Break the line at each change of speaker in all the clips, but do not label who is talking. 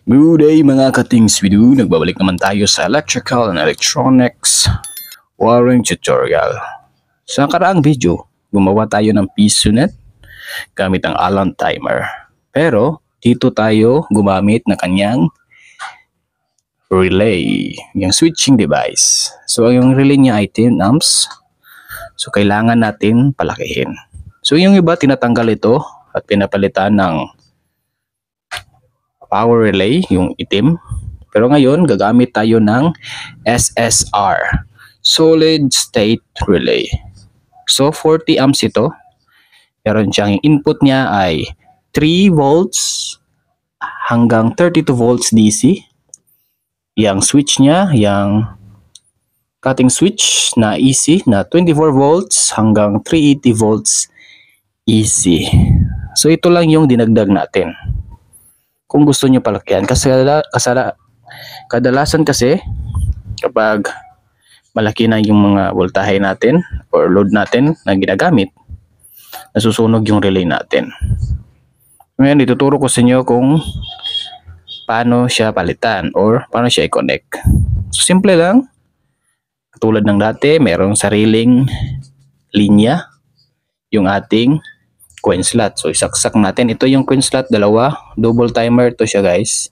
Good day mga katings video, nagbabalik naman tayo sa electrical and electronics wiring tutorial. Sa nakaraang video, gumawa tayo ng PisoNet gamit ang Allen timer. Pero dito tayo gumamit ng kanyang relay, yung switching device. So yung relay niya ay 10 amps. So kailangan natin palakihin. So yung iba tinatanggal ito at pinapalitan ng power relay, yung itim. Pero ngayon, gagamit tayo ng SSR, Solid State Relay. So, 40 amps ito. Meron siyang input niya ay 3 volts hanggang 32 volts DC. Yang switch niya, yung cutting switch na AC na 24 volts hanggang 380 volts AC. So, ito lang yung dinagdag natin. Kung gusto nyo palakihan, kasi kadalasan kasi kapag malaki na yung mga voltahe natin or load natin na ginagamit, nasusunog yung relay natin. Ngayon ituturo ko sa inyo kung paano siya palitan or paano siya i-connect. So simple lang, katulad ng dati, merong sariling linya yung ating coin slot. So isaksak natin. Ito yung coin slot, dalawa. Double timer to siya guys.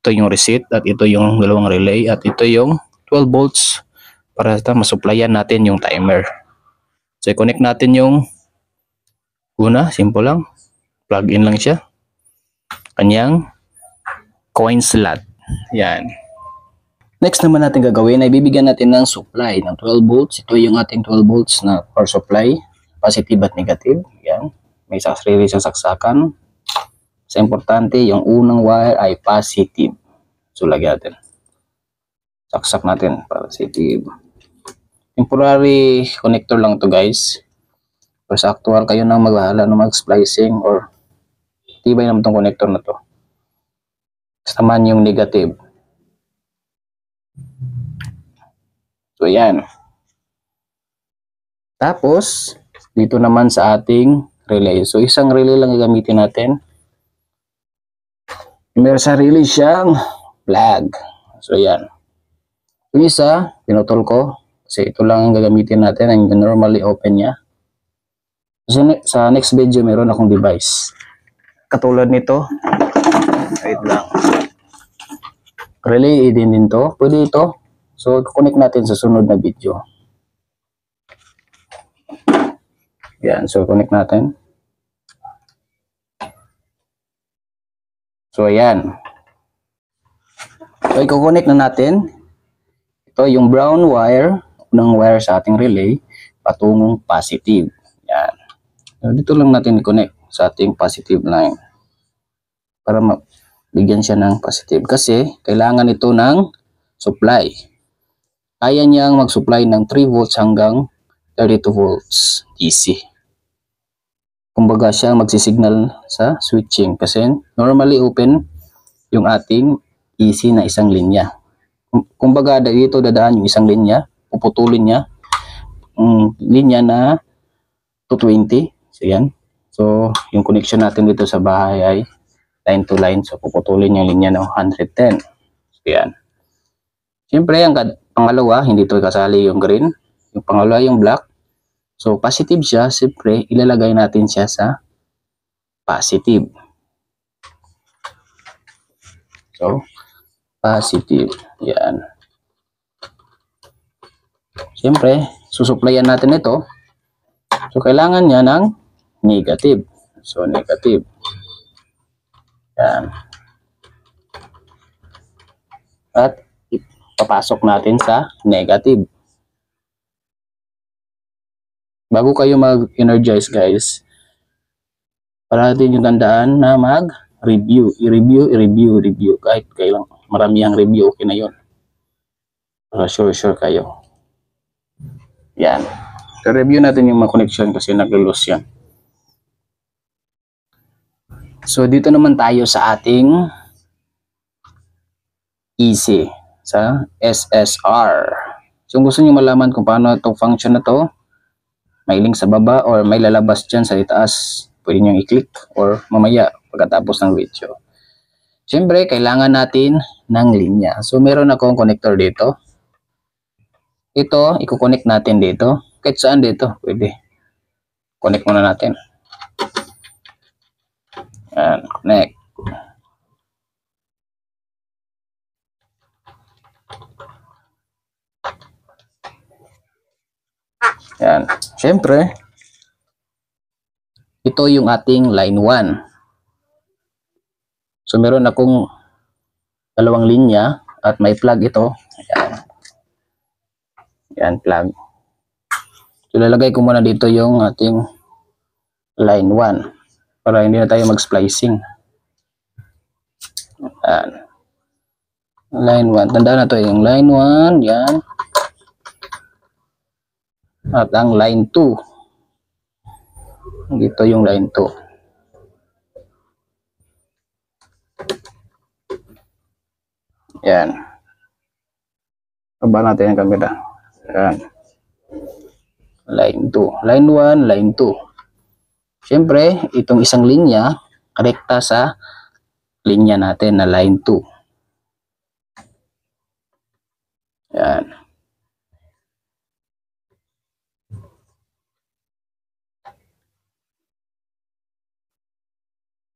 Ito yung receipt at ito yung dalawang relay at ito yung 12 volts para masupplyan natin yung timer. So i-connect natin yung una. Simple lang. Plug in lang siya. Kanyang coin slot. Yan. Next naman natin gagawin ay bibigyan natin ng supply ng 12 volts. Ito yung ating 12 volts na power supply. Positive at negative. Yan. May sarili siyang saksakan. Sa importante, yung unang wire ay positive. So, lagyan natin. Saksak natin. Positive. Temporary connector lang to guys. Pero sa actual, kayo nang magbahala ng mag-splicing or tibay naman itong connector na to. Saman yung negative. So, yan. Tapos, dito naman sa ating relay. So, isang relay lang gagamitin natin. Meron sarili siyang plug. So, yan. Yung isa, pinutol ko. Kasi ito lang ang gagamitin natin. Ang normally open niya. So, sa next video, meron akong device. Katulad nito. Wait lang. Relay din to. Pwede ito. So, connect natin sa sunod na video. Yan, so connect natin. So ayan. So i-connect na natin. Ito yung brown wire, unang wire sa ating relay, patungong positive. Yan. So, dito lang natin i-connect sa ating positive line. Para mabigyan siya ng positive. Kasi kailangan ito ng supply. Kaya niyang mag-supply ng 3 volts hanggang 32 volts DC. Kumbaga siya magsisignal sa switching kasi normally open yung ating AC na isang linya. Kumbaga dito dadaan yung isang linya, puputulin niya linya na 220. So yan. So yung connection natin dito sa bahay ay line to line. So puputulin yung linya ng 110. So yan. Siyempre ang pangalawa, hindi ito kasali yung green. Yung pangalawa yung black. So, positive siya. Siyempre, ilalagay natin siya sa positive. So, positive. Yan. Siyempre, susuplayan natin ito. So, kailangan niya ng negative. So, negative. Yan. At, ipapasok natin sa negative. Bago kayo mag-energize guys, parating yung tandaan na mag-review. I-review. Kahit kailang marami ang review, okay na yun. Para sure kayo. Yan. So, review natin yung mga connection kasi nag-lose yan. So, dito naman tayo sa ating EC, sa SSR. So, kung gusto nyo malaman kung paano itong function na to, may link sa baba or may lalabas dyan sa itaas. Pwede nyo i-click or mamaya pagkatapos ng video. Siyempre, kailangan natin ng linya. So, meron akong connector dito. Ito, i-connect natin dito. Kahit saan dito, pwede. Connect muna natin. Yan, connect. Yan. Siyempre, ito yung ating line 1. So, meron akong dalawang linya at may plug ito. Yan. Yan, plug. So, lalagay ko muna dito yung ating line 1 para hindi na tayo mag-splicing. Yan. Line 1. Tandaan na to yung line 1. Yan. At ang line 2. Dito yung line 2. Yan. Baba natin yung camera. Yan. Line 2. Line 1, line 2. Siyempre, itong isang linya, rekta sa linya natin na line 2. Yan.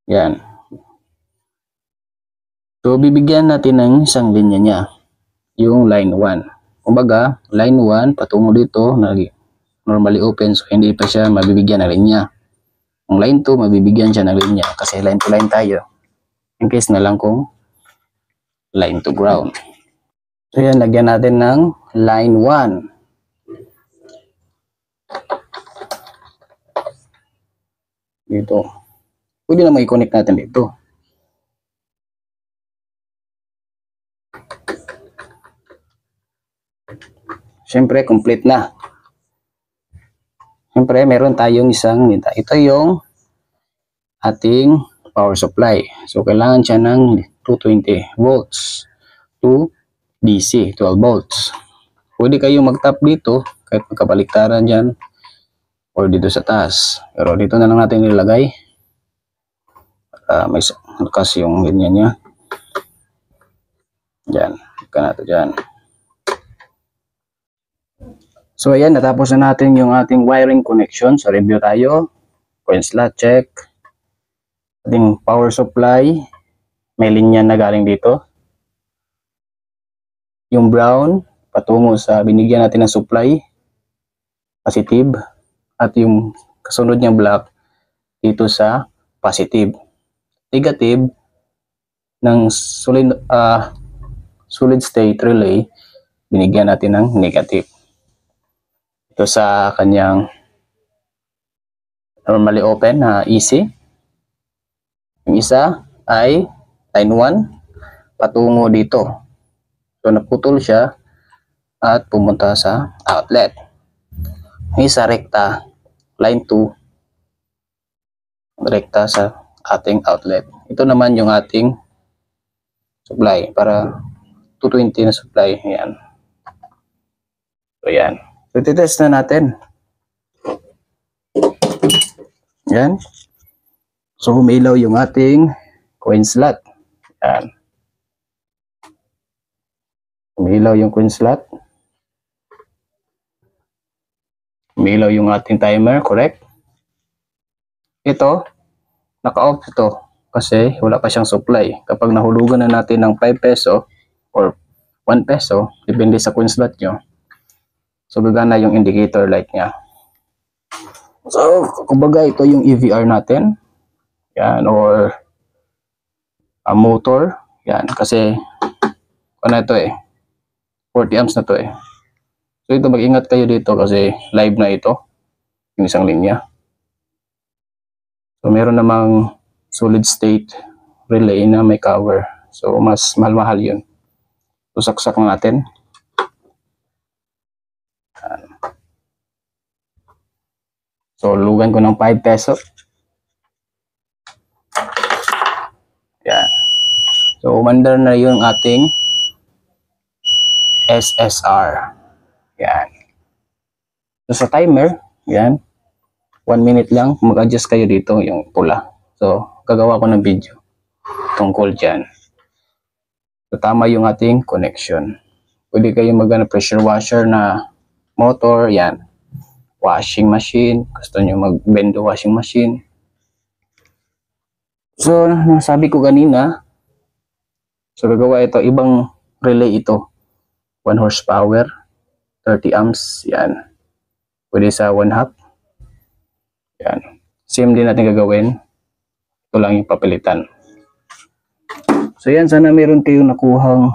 Yan. So, bibigyan natin ng isang linya niya. Yung line 1. Kumbaga, line 1 patungo dito, normally open, so hindi pa siya mabibigyan ng linya. Ang line 2, mabibigyan siya ng linya kasi line to line tayo. In case na lang kung line to ground. So, yan, lagyan natin ng line 1. Dito. Pwede na i-connect natin dito. Siyempre, complete na. Siyempre, meron tayong isang nita. Ito yung ating power supply. So, kailangan siya ng 220 volts to DC, 12 volts. Pwede kayong mag-tap dito, kahit magkabaliktaran dyan, or dito sa taas. Pero dito na lang natin nilagay. May lakas yung linya niya. Dyan. Ika natin dyan. So, ayan, natapos na natin yung ating wiring connection. So, review tayo. Coin slot, check. Ating power supply. May linya na galing dito. Yung brown, patungo sa binigyan natin ng supply. Positive. At yung kasunod niya black, dito sa positive. Negative ng solid state relay, binigyan natin ng negative. Ito sa kanyang normally open na easy. Yung isa ay line 1 patungo dito. So naputol siya at pumunta sa outlet. Yung isa rekta line 2 rekta sa ating outlet. Ito naman yung ating supply para 220 na supply. Yan. So yan. So, titest na natin. Yan. So, umilaw yung ating coin slot. Yan. Umilaw yung coin slot. Umilaw yung ating timer, correct? Ito, naka-off ito kasi wala pa siyang supply. Kapag nahulugan na natin ng 5 peso or 1 peso, depende sa coin slot nyo, so, gagana yung indicator light niya. So, kumbaga ito yung EVR natin. Yan, or a motor. Yan, kasi ano ito 40 amps na to So, ito mag-ingat kayo dito kasi live na ito. Yung isang linya. So, meron namang solid state relay na may cover. So, mas mahal-mahal yun. So, saksak natin. So, lugan ko ng 5 peso. Yan. So, umandar na yung ating SSR. Yan. So, sa timer, yan. 1 minute lang. Mag-adjust kayo dito yung pula. So, gagawa ko ng video tungkol dyan. So, tama yung ating connection. Pwede kayong pressure washer na motor, yan. Washing machine, gusto nyo mag-bend washing machine. So, nasabi ko kanina, so gagawa ito, ibang relay ito. 1 horsepower, 30 amps, yan. Pwede sa 1/2. Yan. Same din natin gagawin. Ito lang yung papalitan. So yan, sana meron kayong nakuhang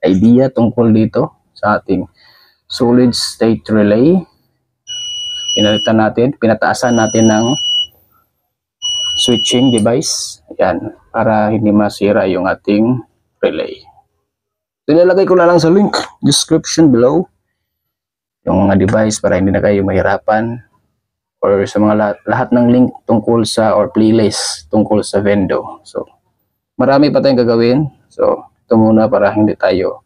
idea tungkol dito sa ating solid state relay. Pinalitan natin, pinataasan natin ng switching device. Yan, para hindi masira yung ating relay. Nilalagay ko na lang sa link description below yung mga device para hindi na kayo mahirapan, or sa mga lahat ng link tungkol sa or playlist tungkol sa Vendo. So marami pa tayong gagawin. So ito muna para hindi tayo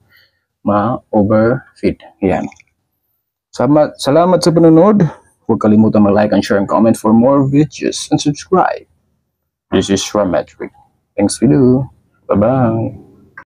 ma-overfeed. Yan. Salamat sa panonood. Huwag kalimutan mag-like and share and comment for more videos and subscribe. This is Shrametric. Thanks video. Bye-bye.